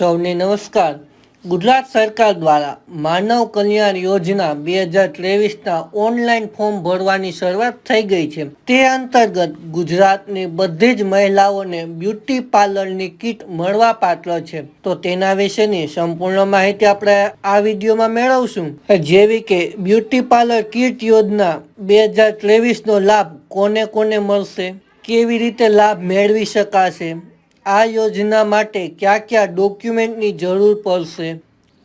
સૌને નમસ્કાર। ગુજરાત સરકાર દ્વારા માનવ કલ્યાણ યોજના 2023ના ઓનલાઈન ફોર્મ ભરવાની શરૂઆત થઈ ગઈ છે। તે અંતર્ગત ગુજરાતની બધી જ મહિલાઓને બ્યુટી પાર્લરની કીટ મળવા પાત્ર છે। તો તેના વિશેની સંપૂર્ણ માહિતી આપણે આ વિડીયોમાં મેળવશું, જેવી કે બ્યુટી પાર્લર કીટ યોજના 2023નો લાભ કોને કોને મળશે, કેવી રીતે લાભ મેળવી શકાશે, આ યોજના માટે કયા કયા ડોક્યુમેન્ટની જરૂર પડશે,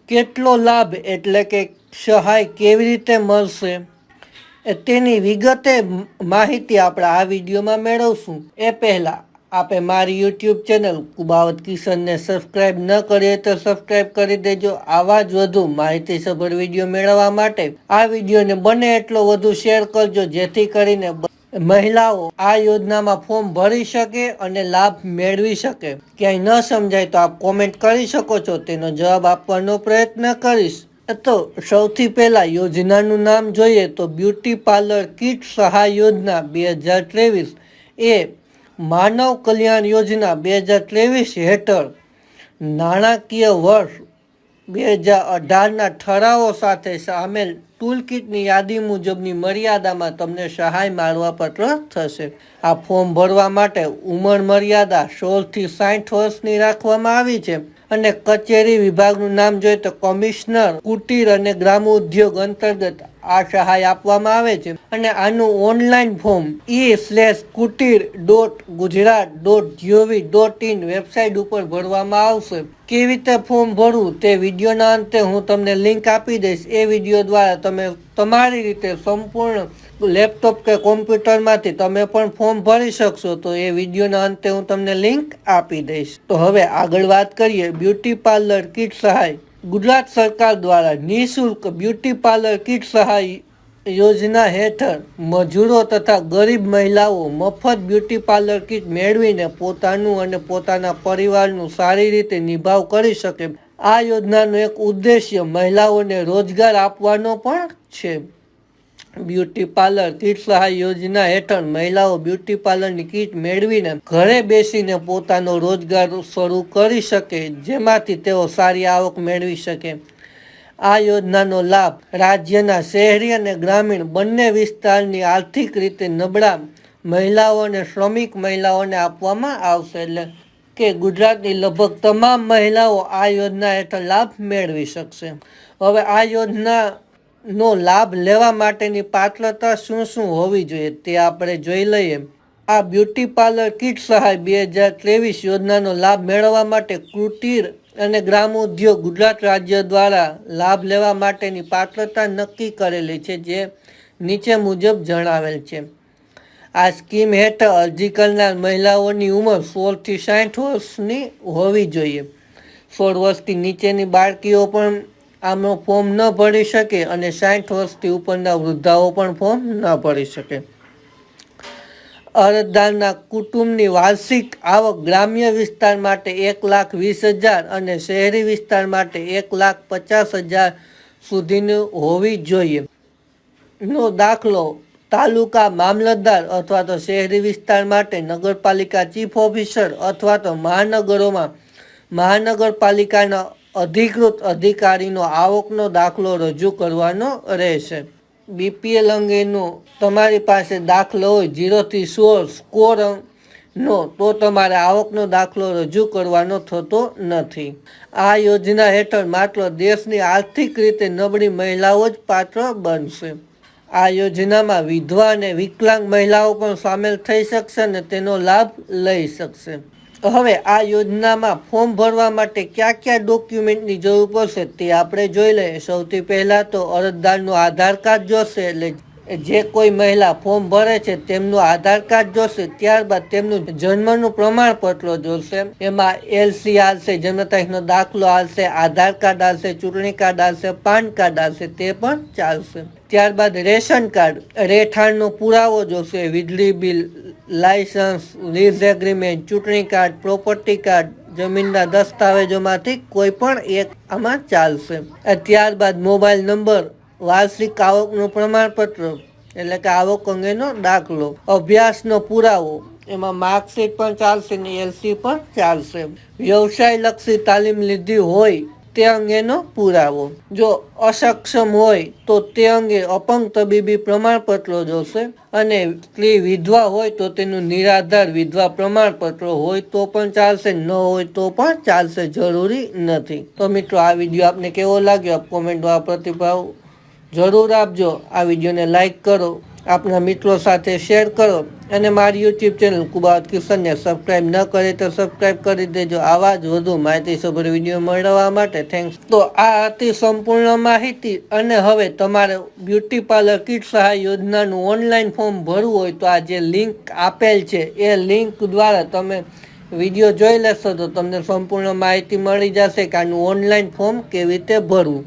કેટલો લાભ એટલે કે સહાય કેવી રીતે મળશે, તેની વિગતે માહિતી આપણે આ વિડીયોમાં મેળવશું। એ પહેલાં આપણે મારી યુટ્યુબ ચેનલ કુબાવત કિશનને સબસ્ક્રાઈબ ન કરીએ તો સબસ્ક્રાઈબ કરી દેજો। આવા જ વધુ માહિતીસભર વિડીયો મેળવવા માટે આ વિડીયોને બને એટલો વધુ શેર કરજો, જેથી કરીને મહિલાઓ આ યોજનામાં ફોર્મ ભરી શકે અને લાભ મેળવી શકે। ક્યાંય ન સમજાય તો આપ કોમેન્ટ કરી શકો છો, તેનો જવાબ આપવાનો પ્રયત્ન કરીશ। તો સૌથી પહેલા યોજનાનું નામ જોઈએ તો બ્યુટી પાર્લર કીટ સહાય યોજના 2023 એ માનવ કલ્યાણ યોજના 2023 હેઠળ નાણાકીય વર્ષ 2018ના ઠરાવો સાથે સામેલ ટૂલ કિટની યાદી મુજબની મર્યાદામાં તમને સહાય મળવાપાત્ર થશે। આ ફોર્મ ભરવા માટે ઉંમર મર્યાદા 16થી 60 વર્ષની રાખવામાં આવી છે અને કચેરી વિભાગનું નામ જોઈએ તો કમિશનર કુટીર અને ગ્રામ ઉદ્યોગ અંતર્ગત આ સહાય આપવામાં આવે છે અને આનું ઓનલાઈન ફોર્મ e/kutir.gujarat.gov.in વેબસાઇટ ઉપર ભરવામાં આવશે। કેવી રીતે ફોર્મ ભરવું તે વિડીયોના અંતે હું તમને લિંક આપી દઈશ। એ વિડીયો દ્વારા તમે તમારી રીતે સંપૂર્ણ લેપટોપ કે કોમ્પ્યુટરમાંથી તમે પણ ફોર્મ ભરી શકશો। તો એ વિડીયોના અંતે હું તમને લિંક આપી દઈશ। તો હવે આગળ વાત કરીએ બ્યુટી પાર્લર કીટ સહાય। ગુજરાત સરકાર દ્વારા નિઃશુલ્ક બ્યુટી પાર્લર કીટ સહાય યોજના હેઠળ મજૂરો તથા ગરીબ મહિલાઓ મફત બ્યુટી પાર્લર કીટ મેળવીને પોતાનું અને પોતાના પરિવારનું સારી રીતે નિભાવ કરી શકે। આ યોજનાનો એક ઉદ્દેશ્ય મહિલાઓને રોજગાર આપવાનો પણ છે। બ્યુટી પાર્લર કીટ સહાય યોજના હેઠળ મહિલાઓ બ્યુટી પાર્લરની કીટ મેળવીને ઘરે બેસીને પોતાનો રોજગાર શરૂ કરી શકે, જેમાંથી તેઓ સારી આવક મેળવી શકે। આ યોજનાનો લાભ રાજ્યના શહેરી અને ગ્રામીણ બંને વિસ્તારની આર્થિક રીતે નબળા મહિલાઓ અને શ્રમિક મહિલાઓને આપવામાં આવશે। એટલે કે ગુજરાતની લગભગ તમામ મહિલાઓ આ યોજના હેઠળ લાભ મેળવી શકશે। હવે આ યોજનાનો લાભ લેવા માટેની પાત્રતા શું શું હોવી જોઈએ તે આપણે જોઈ લઈએ। આ બ્યુટી પાર્લર કીટ સહાય 2023 યોજનાનો લાભ મેળવવા માટે કુટીર અને ગ્રામ ઉદ્યોગ ગુજરાત રાજ્ય દ્વારા લાભ લેવા માટેની પાત્રતા નક્કી કરેલી છે, જે નીચે મુજબ જણાવેલ છે। આ સ્કીમ હેઠળ અરજી કરનાર મહિલાઓની ઉંમર 16થી 60 વર્ષની હોવી જોઈએ। 16 વર્ષથી નીચેની બાળકીઓ પણ આમાં ફોર્મ ન ભરી શકે અને 60 વર્ષથી ઉપરના વૃદ્ધાઓ પણ ફોર્મ ન ભરી શકે। અરજદારના કુટુંબની વાર્ષિક આવક ગ્રામ્ય વિસ્તાર માટે 1,20,000 અને શહેરી વિસ્તાર માટે 1,50,000 સુધીની હોવી જોઈએ। નો દાખલો તાલુકા મામલતદાર અથવા તો શહેરી વિસ્તાર માટે નગરપાલિકા ચીફ ઓફિસર અથવા તો મહાનગરોમાં મહાનગરપાલિકાના અધિકૃત અધિકારીનો આવકનો દાખલો રજૂ કરવાનો રહેશે। બીપીએલ અંગેનો તમારી પાસે દાખલો હોય 0થી 16 સ્કોરનો તો તમારે આવકનો દાખલો રજૂ કરવાનો થતો નથી। આ યોજના હેઠળ માત્ર દેશની આર્થિક રીતે નબળી મહિલાઓ જ પાત્ર બનશે। આ યોજનામાં વિધવા અને વિકલાંગ મહિલાઓ પણ સામેલ થઈ શકશે અને તેનો લાભ લઈ શકશે। હવે આ યોજનામાં ફોર્મ ભરવા માટે કયા કયા ડોક્યુમેન્ટની જરૂર પડશે તે આપણે જોઈ લઈએ। સૌથી પહેલાં તો અરજદારનું આધાર કાર્ડ જોશે, એટલે જે કોઈ મહિલા ફોર્મ ભરે છે તેમનું આધાર કાર્ડ જોશે। ત્યારબાદ તેમનું જન્મનું પ્રમાણપત્ર જોશે, એમાં એલસી આવશે, જન્મ તારીખનો દાખલો આવશે, આધાર કાર્ડ આવશે, ચૂંટણી કાર્ડ આવશે, પાન કાર્ડ આવશે, તે પણ ચાલશે। ત્યારબાદ રેશન કાર્ડ, રહેઠાણનો પુરાવો જોશે, વીજળી બિલ, લાયસન્સ, લીઝ એગ્રીમેન્ટ, ચૂંટણી કાર્ડ, પ્રોપર્ટી કાર્ડ, જમીનના દસ્તાવેજોમાંથી કોઈ પણ એક આમાં ચાલશે। ત્યારબાદ મોબાઈલ નંબર, વાર્ષિક આવકનું પ્રમાણપત્ર એટલે કે આવક અંગેનો દાખલો, અભ્યાસનો પુરાવો, એમાં માર્કશીટ પણ ચાલશે ને એલસી પણ ચાલશે. વ્યવસાય લક્ષી તાલીમ લીધી હોય તે અંગેનો પુરાવો. જો અસક્ષમ હોય તો તે અંગે અપંગ તબીબી પ્રમાણપત્રો જોશે અને સ્ત્રી વિધવા હોય તો તેનું નિરાધાર વિધવા પ્રમાણપત્ર હોય તો પણ ચાલશે, ન હોય તો પણ ચાલશે, જરૂરી નથી. તો મિત્રો આ વિડીયો આપને કેવો લાગ્યો આપ કોમેન્ટમાં પ્રતિભાવ જરૂર આપજો. આ વિડીયોને લાઈક કરો, આપના મિત્રો સાથે શેર કરો અને મારી યુટ્યુબ ચેનલ કુબાવત કિશનને સબસ્ક્રાઈબ ન કરે તો સબસ્ક્રાઈબ કરી દેજો. આવા જ વધુ માહિતીસભર વિડીયો મેળવવા માટે થેન્ક્સ. તો આ હતી સંપૂર્ણ માહિતી. અને હવે તમારે બ્યુટી પાર્લર કિટ સહાય યોજનાનું ઓનલાઈન ફોર્મ ભરવું હોય તો આ જે લિંક આપેલ છે એ લિંક દ્વારા તમે વિડીયો જોઈ લેશો તો તમને સંપૂર્ણ માહિતી મળી જશે કે આનું ઓનલાઈન ફોર્મ કેવી રીતે ભરવું.